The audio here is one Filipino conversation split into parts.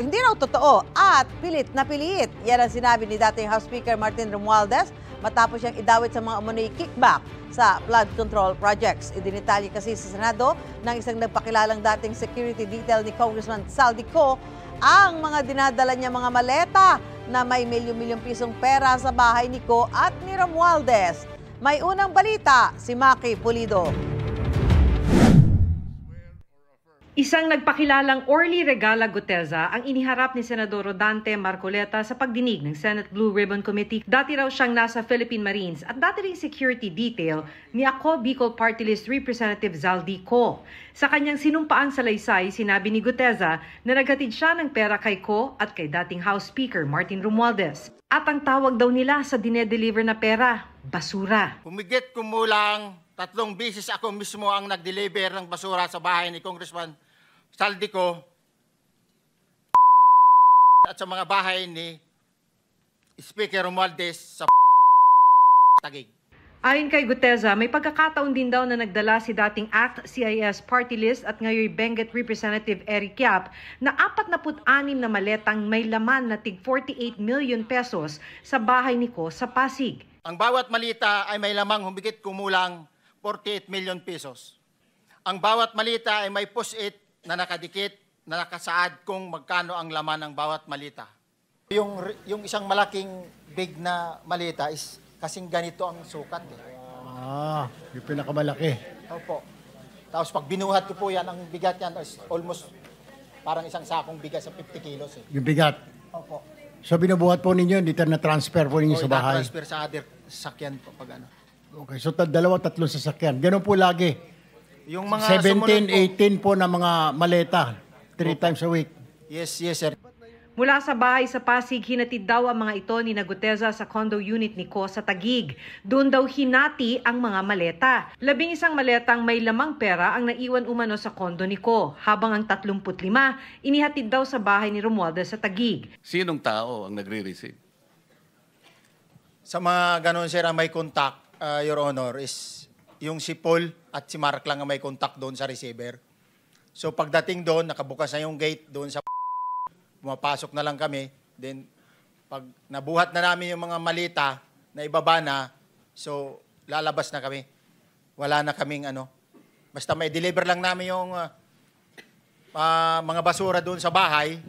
hindi raw totoo at pilit na pilit. Yan ang sinabi ni dating House Speaker Martin Romualdez matapos siyang idawit sa mga umunoy kickback sa flood control projects. Idinitalye kasi sa Senado ng isang nagpakilalang dating security detail ni Congressman Saldico ang mga dinadala niya mga maleta na may milyon-milyong pisong pera sa bahay ni Ko at ni Romualdez. May unang balita, si Maki Pulido. Isang nagpakilalang Orly Regala Guteza ang iniharap ni Senador Rodante Marcoleta sa pagdinig ng Senate Blue Ribbon Committee. Dati raw siyang nasa Philippine Marines at dati ring security detail ni Ako Bicol Party List Representative Zaldico. Sa kanyang sinumpaang salaysay, sinabi ni Guteza na naghatid siya ng pera kay Ko at kay dating House Speaker Martin Romualdez. At ang tawag daw nila sa dinedeliver na pera, basura. Humigit kumulang 3 beses ako mismo ang nag-deliver ng basura sa bahay ni Congressman Saldico at sa mga bahay ni Speaker Romualdez sa Taguig. Ayon kay Guteza, may pagkakataon din daw na nagdala si dating ACT-CIS Party List at ngayon Benguet Representative Eric Yap na 46 na maletang may laman na tig 48 million pesos sa bahay ni Ko sa Pasig. Ang bawat malita ay may lamang humigit kumulang 48 million pesos. Ang bawat malita ay may post-it na nakadikit na nakasaad kung magkano ang laman ng bawat malita. Yung isang malaking big na malita is kasing ganito ang sukat. Yung pinakamalaki. Opo. Tapos pag binuhat ko po yan, ang bigat yan is almost parang isang sakong bigas sa 50 kilos. Yung bigat. Opo. So binubuhat po ninyo, dito na-transfer po ninyo sa bahay? transfer sa other sakyan po pag ano. Okay, so 2-3 sasakyan. Ganun po lagi. Yung mga 17, 18 po na mga maleta. 3 times a week. Yes, sir. Mula sa bahay sa Pasig, hinatid daw ang mga ito ni Guteza sa condo unit ni Ko sa Taguig. Doon daw hinati ang mga maleta. 11 maletang may lamang pera ang naiwan umano sa condo ni Ko, habang ang 35 inihatid daw sa bahay ni Romualdez sa Taguig. Sinong tao ang nagre-receive? Sa mga ganun, sir, ang may contact, Your Honor, is yung si Paul at si Mark lang ang may contact doon sa receiver. So pagdating doon, nakabukas na yung gate doon sa pumapasok na lang kami. Then pag nabuhat na namin yung mga malita na ibaba na, so lalabas na kami. Wala na kaming ano. Basta may deliver lang namin yung mga basura doon sa bahay,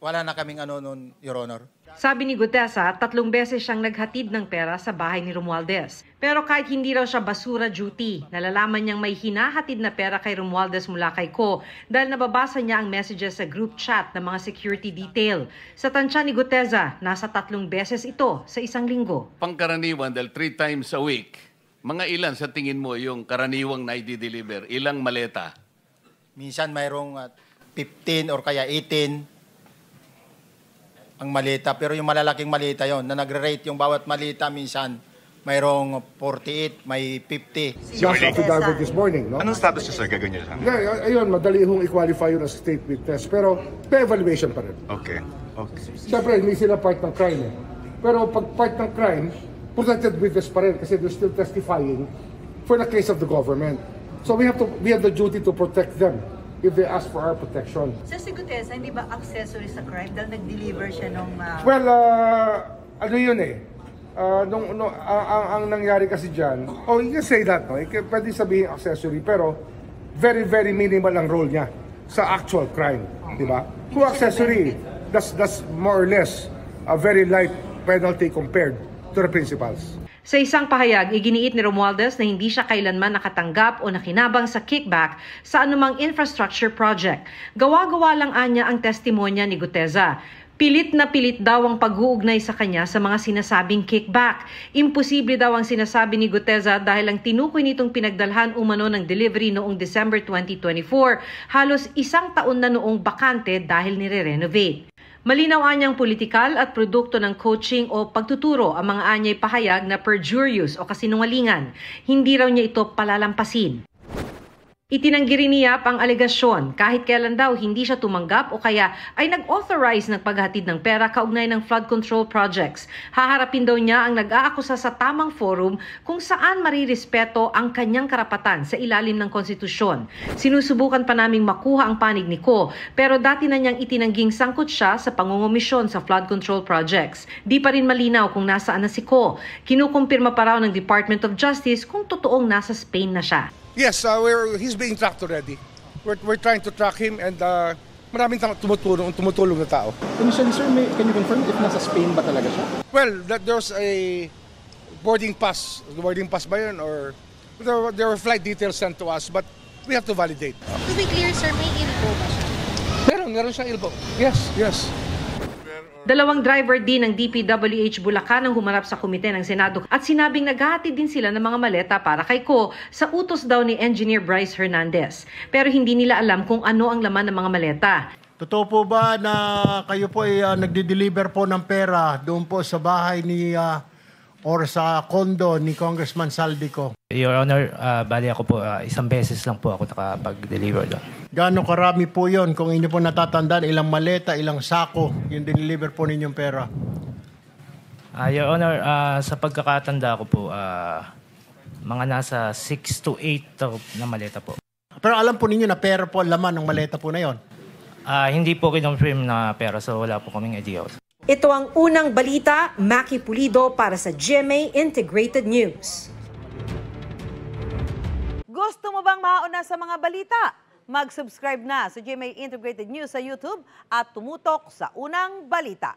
wala na kaming ano noon, Your Honor. Sabi ni Guteza, 3 beses siyang naghatid ng pera sa bahay ni Romualdez. Pero kahit hindi raw siya basura duty, nalalaman niyang may hinahatid na pera kay Romualdez mula kay Ko dahil nababasa niya ang messages sa group chat ng mga security detail. Sa tansya ni Guteza, nasa 3 beses ito sa isang linggo. Pangkaraniwan dahil 3 times a week, mga ilan sa tingin mo yung karaniwang na i-deliver? Ilang maleta? Minsan mayroong 15 or kaya 18 ang malita, pero yung malalaking malita yon na nagre-rate yung bawat malita, minsan mayroong 48, may 50. Just affidavit this morning, no? Anong status niya, sir? Gagawin niyo lang? Ayun, madali hong i-qualify yun as state witness, pero may evaluation pa rin. Okay. Siyempre, hindi sila part ng crime eh. Pero pag part ng crime, protected witness pa rin kasi they're still testifying for the case of the government. So we have the duty to protect them if they ask for our protection. Sa si Guteza, hindi ba accessory sa crime dahil nag-deliver siya nung... Well, ano yun eh. Ang nangyari kasi dyan, you can say that, no? Pwede sabihin accessory, pero very, very minimal ang role niya sa actual crime. Di ba? Kung accessory, that's more or less a very light penalty compared to the principals. Sa isang pahayag, iginiit ni Romualdez na hindi siya kailanman nakatanggap o nakinabang sa kickback sa anumang infrastructure project. Gawa-gawa lang anya ang testimonya ni Guteza. Pilit na pilit daw ang pag-uugnay sa kanya sa mga sinasabing kickback. Imposible daw ang sinasabi ni Guteza dahil ang tinukoy nitong pinagdalhan umano ng delivery noong December 2024, halos 1 taon na noong bakante dahil nire-renovate. Malinaw anyang politikal at produkto ng coaching o pagtuturo ang mga anyay pahayag na perjurious o kasinungalingan. Hindi raw niya ito palalampasin. Itinanggi rin niya ang alegasyon kahit kailan daw hindi siya tumanggap o kaya ay nag-authorize ng paghatid ng pera kaugnay ng flood control projects. Haharapin daw niya ang nag-aakusa sa tamang forum kung saan marirespeto ang kanyang karapatan sa ilalim ng konstitusyon. Sinusubukan pa naming makuha ang panig ni Ko pero dati na niyang itinangging sangkot siya sa pangungumisyon sa flood control projects. Di pa rin malinaw kung nasaan na si Ko. Kinukumpirma pa raw ng Department of Justice kung totoong nasa Spain na siya. Yes, he's being tracked already. We're trying to track him and maraming tumutulong na tao. Initially, sir, can you confirm if nasa Spain ba talaga siya? Well, there's a boarding pass. Boarding pass ba yun? Or there were flight details sent to us, but we have to validate. To be clear, sir, may ilbo ba siya? Meron siyang ilbo. Yes. Dalawang driver din ng DPWH Bulacan ang humarap sa komite ng Senado at sinabing naghahatid din sila ng mga maleta para kay Ko sa utos daw ni Engineer Bryce Hernandez. Pero hindi nila alam kung ano ang laman ng mga maleta. Totoo po ba na kayo po ay nagde-deliver po ng pera doon po sa bahay ni or sa condo ni Congressman Saldico? Your Honor, bali ako po, isang beses lang po ako nakapag-deliver doon. Gaano karami po yon kung inyo po natatandaan, ilang maleta, ilang sako yung deliver po ninyong pera? Your Honor, sa pagkakatanda ko po, mga nasa 6 to 8 na maleta po. Pero alam po ninyo na pera po ang laman ng maleta po na yon? Hindi po kinonfirm na pera, so wala po kaming idea. Ito ang unang balita, Maki Pulido para sa GMA Integrated News. Gusto mo bang mauna sa mga balita? Mag-subscribe na sa GMA Integrated News sa YouTube at tumutok sa unang balita.